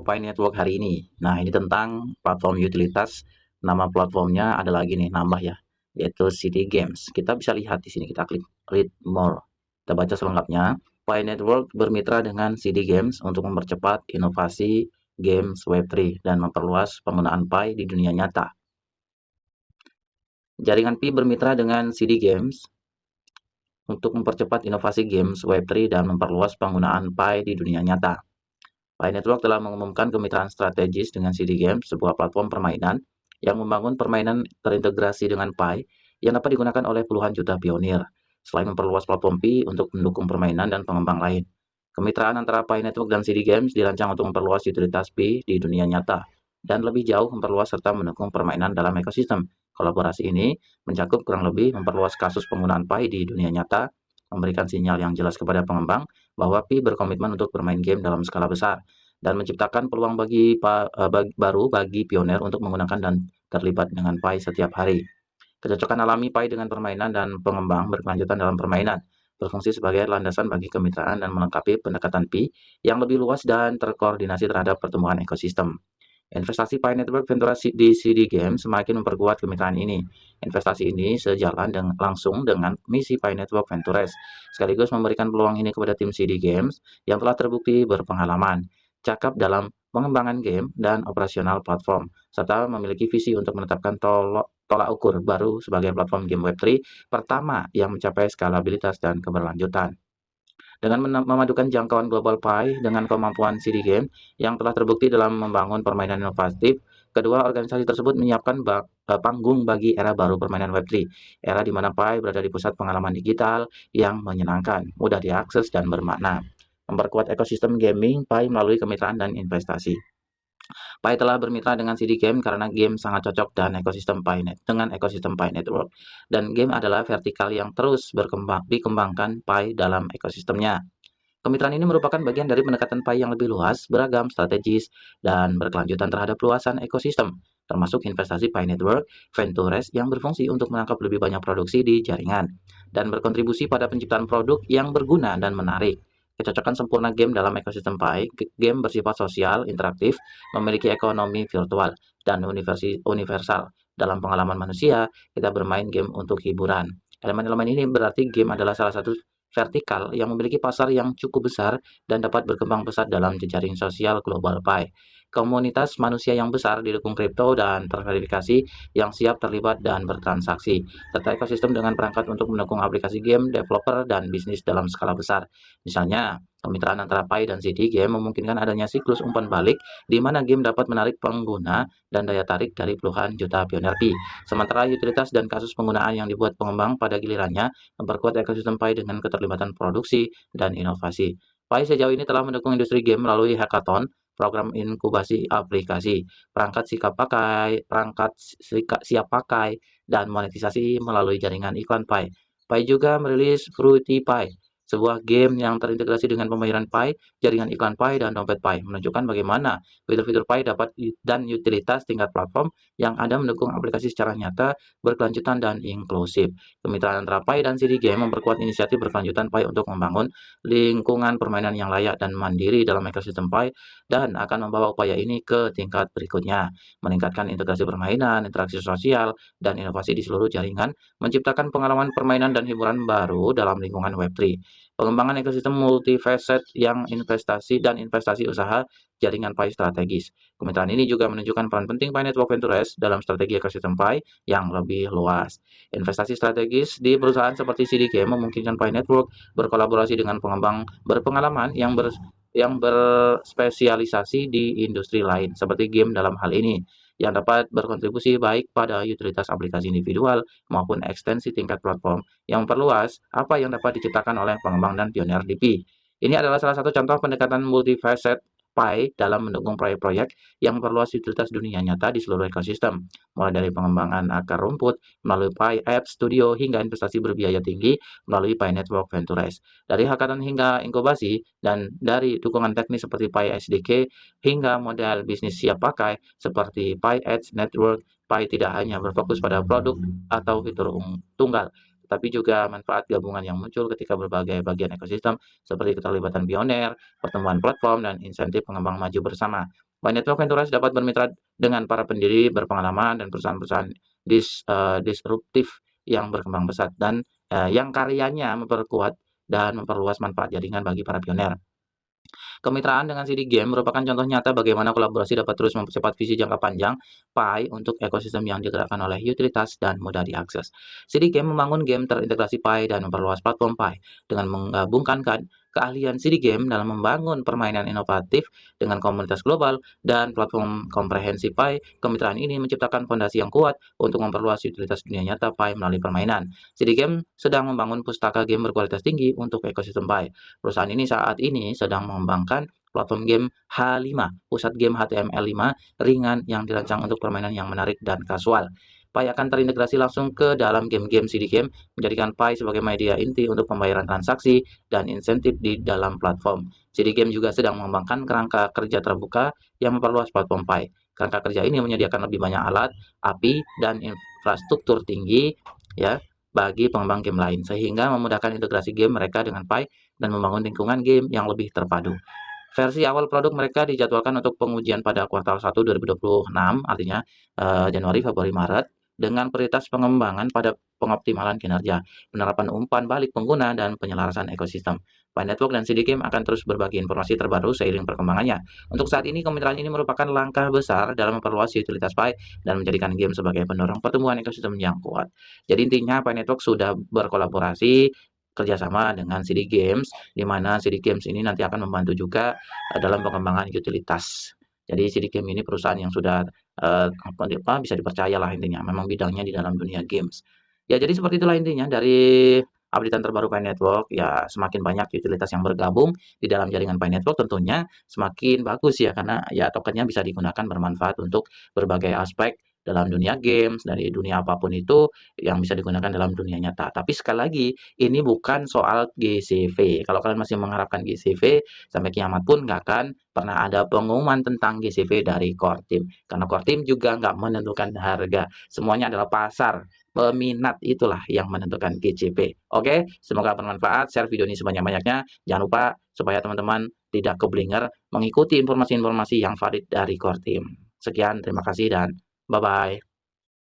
Pi Network hari ini. Nah, ini tentang platform utilitas. Nama platformnya ada lagi nih, nambah ya, yaitu CD Games. Kita bisa lihat di sini, kita klik read more. Kita baca selengkapnya. Pi Network bermitra dengan CD Games untuk mempercepat inovasi games Web3 dan memperluas penggunaan Pi di dunia nyata. Jaringan Pi bermitra dengan CD Games untuk mempercepat inovasi games Web3 dan memperluas penggunaan Pi di dunia nyata. Pi Network telah mengumumkan kemitraan strategis dengan CD Games, sebuah platform permainan yang membangun permainan terintegrasi dengan Pi yang dapat digunakan oleh puluhan juta pionir, selain memperluas platform Pi untuk mendukung permainan dan pengembang lain. Kemitraan antara Pi Network dan CD Games dirancang untuk memperluas utilitas Pi di dunia nyata dan lebih jauh memperluas serta mendukung permainan dalam ekosistem. Kolaborasi ini mencakup kurang lebih memperluas kasus penggunaan Pi di dunia nyata, memberikan sinyal yang jelas kepada pengembang bahwa Pi berkomitmen untuk bermain game dalam skala besar, dan menciptakan peluang baru bagi pionir untuk menggunakan dan terlibat dengan Pi setiap hari. Kecocokan alami Pi dengan permainan dan pengembang berkelanjutan dalam permainan berfungsi sebagai landasan bagi kemitraan dan melengkapi pendekatan Pi yang lebih luas dan terkoordinasi terhadap pertumbuhan ekosistem. Investasi Pi Network Ventura di CD Games semakin memperkuat kemitraan ini. Investasi ini sejalan langsung dengan misi Pi Network Ventures, sekaligus memberikan peluang ini kepada tim CD Games yang telah terbukti berpengalaman, cakap dalam pengembangan game dan operasional platform, serta memiliki visi untuk menetapkan tolak ukur baru sebagai platform game Web3 pertama yang mencapai skalabilitas dan keberlanjutan. Dengan memadukan jangkauan Global Pi dengan kemampuan CD Game yang telah terbukti dalam membangun permainan inovatif, kedua organisasi tersebut menyiapkan panggung bagi era baru permainan Web3, era di mana Pi berada di pusat pengalaman digital yang menyenangkan, mudah diakses, dan bermakna. Memperkuat ekosistem gaming Pi melalui kemitraan dan investasi. Pi telah bermitra dengan CD Game karena game sangat cocok dengan ekosistem Pi Network. Dan game adalah vertikal yang terus dikembangkan Pi dalam ekosistemnya. Kemitraan ini merupakan bagian dari pendekatan Pi yang lebih luas, beragam, strategis, dan berkelanjutan terhadap luasan ekosistem, termasuk investasi Pi Network Ventures yang berfungsi untuk menangkap lebih banyak produksi di jaringan, dan berkontribusi pada penciptaan produk yang berguna dan menarik. Kecocokan sempurna game dalam ekosistem Pi, game bersifat sosial, interaktif, memiliki ekonomi virtual, dan universal. Dalam pengalaman manusia, kita bermain game untuk hiburan. Elemen-elemen ini berarti game adalah salah satu vertikal yang memiliki pasar yang cukup besar dan dapat berkembang pesat dalam jejaring sosial global Pi. Komunitas manusia yang besar didukung kripto dan terverifikasi yang siap terlibat dan bertransaksi, serta ekosistem dengan perangkat untuk mendukung aplikasi game, developer, dan bisnis dalam skala besar. Misalnya, kemitraan antara Pi dan CD Game memungkinkan adanya siklus umpan balik di mana game dapat menarik pengguna dan daya tarik dari puluhan juta pionir Pi. Sementara utilitas dan kasus penggunaan yang dibuat pengembang pada gilirannya memperkuat ekosistem Pi dengan keterlibatan produksi dan inovasi. Pi sejauh ini telah mendukung industri game melalui hackathon, program inkubasi aplikasi, perangkat siap pakai, dan monetisasi melalui jaringan iklan Pi. Pi juga merilis Fruity Pi, sebuah game yang terintegrasi dengan pembayaran Pi, jaringan iklan Pi, dan dompet Pi, menunjukkan bagaimana fitur-fitur Pi dan utilitas tingkat platform yang ada mendukung aplikasi secara nyata, berkelanjutan, dan inklusif. Kemitraan antara Pi dan CD Game memperkuat inisiatif berkelanjutan Pi untuk membangun lingkungan permainan yang layak dan mandiri dalam ekosistem Pi, dan akan membawa upaya ini ke tingkat berikutnya, meningkatkan integrasi permainan, interaksi sosial, dan inovasi di seluruh jaringan, menciptakan pengalaman permainan dan hiburan baru dalam lingkungan Web3. Pengembangan ekosistem multifaset yang investasi usaha jaringan Pi strategis. Kemitraan ini juga menunjukkan peran penting Pi Network Ventures dalam strategi ekosistem Pi yang lebih luas. Investasi strategis di perusahaan seperti CDK memungkinkan Pi Network berkolaborasi dengan pengembang berpengalaman yang berspesialisasi di industri lain, seperti game dalam hal ini, yang dapat berkontribusi baik pada utilitas aplikasi individual maupun ekstensi tingkat platform yang memperluas apa yang dapat diciptakan oleh pengembang dan pionir di Pi. Ini adalah salah satu contoh pendekatan multifaceted Pi dalam mendukung proyek-proyek yang memperluas utilitas dunia nyata di seluruh ekosistem, mulai dari pengembangan akar rumput melalui Pi App Studio hingga investasi berbiaya tinggi melalui Pi Network Ventures. Dari hackathon hingga inkubasi, dan dari dukungan teknis seperti Pi SDK hingga model bisnis siap pakai seperti Pi Edge Network, Pi tidak hanya berfokus pada produk atau fitur tunggal, tetapi juga manfaat gabungan yang muncul ketika berbagai bagian ekosistem seperti keterlibatan pioner, pertemuan platform, dan insentif pengembang maju bersama. By Network Ventures dapat bermitra dengan para pendiri berpengalaman dan perusahaan-perusahaan disruptif yang berkembang pesat dan yang karyanya memperkuat dan memperluas manfaat jaringan bagi para pioner. Kemitraan dengan CD Game merupakan contoh nyata bagaimana kolaborasi dapat terus mempercepat visi jangka panjang Pi untuk ekosistem yang digerakkan oleh utilitas dan mudah diakses. CD Game membangun game terintegrasi Pi dan memperluas platform Pi dengan menggabungkan keahlian CD Game dalam membangun permainan inovatif dengan komunitas global dan platform komprehensif Pi. Kemitraan ini menciptakan fondasi yang kuat untuk memperluas utilitas dunia nyata Pi melalui permainan. CD Game sedang membangun pustaka game berkualitas tinggi untuk ekosistem Pi. Perusahaan ini saat ini sedang mengembangkan platform game H5, pusat game HTML5 ringan yang dirancang untuk permainan yang menarik dan kasual. Pi akan terintegrasi langsung ke dalam game-game CD Game, menjadikan Pi sebagai media inti untuk pembayaran transaksi dan insentif di dalam platform. CD Game juga sedang mengembangkan kerangka kerja terbuka yang memperluas platform Pi. Kerangka kerja ini menyediakan lebih banyak alat, API, dan infrastruktur tinggi ya bagi pengembang game lain, sehingga memudahkan integrasi game mereka dengan Pi dan membangun lingkungan game yang lebih terpadu. Versi awal produk mereka dijadwalkan untuk pengujian pada kuartal 1 2026, artinya Januari, Februari, Maret, dengan prioritas pengembangan pada pengoptimalan kinerja, penerapan umpan balik pengguna, dan penyelarasan ekosistem. Pi Network dan CD Game akan terus berbagi informasi terbaru seiring perkembangannya. Untuk saat ini, kemitraan ini merupakan langkah besar dalam memperluas utilitas Pi dan menjadikan game sebagai pendorong pertumbuhan ekosistem yang kuat. Jadi intinya Pi Network sudah berkolaborasi kerjasama dengan CD Games, di mana CD Games ini nanti akan membantu juga dalam pengembangan utilitas. Jadi CD Game ini perusahaan yang sudah bisa dipercaya lah intinya, memang bidangnya di dalam dunia games. Ya jadi seperti itulah intinya dari updatean terbaru Pi Network. Ya semakin banyak utilitas yang bergabung di dalam jaringan Pi Network tentunya semakin bagus ya, karena ya tokennya bisa digunakan bermanfaat untuk berbagai aspek dalam dunia games, dari dunia apapun itu yang bisa digunakan dalam dunia nyata. Tapi sekali lagi, ini bukan soal GCV. Kalau kalian masih mengharapkan GCV, sampai kiamat pun nggak akan pernah ada pengumuman tentang GCV dari core team. Karena core team juga nggak menentukan harga. Semuanya adalah pasar. Peminat itulah yang menentukan GCP. Oke, semoga bermanfaat. Share video ini sebanyak-banyaknya. Jangan lupa supaya teman-teman tidak keblinger mengikuti informasi-informasi yang valid dari core team. Sekian, terima kasih dan bye-bye.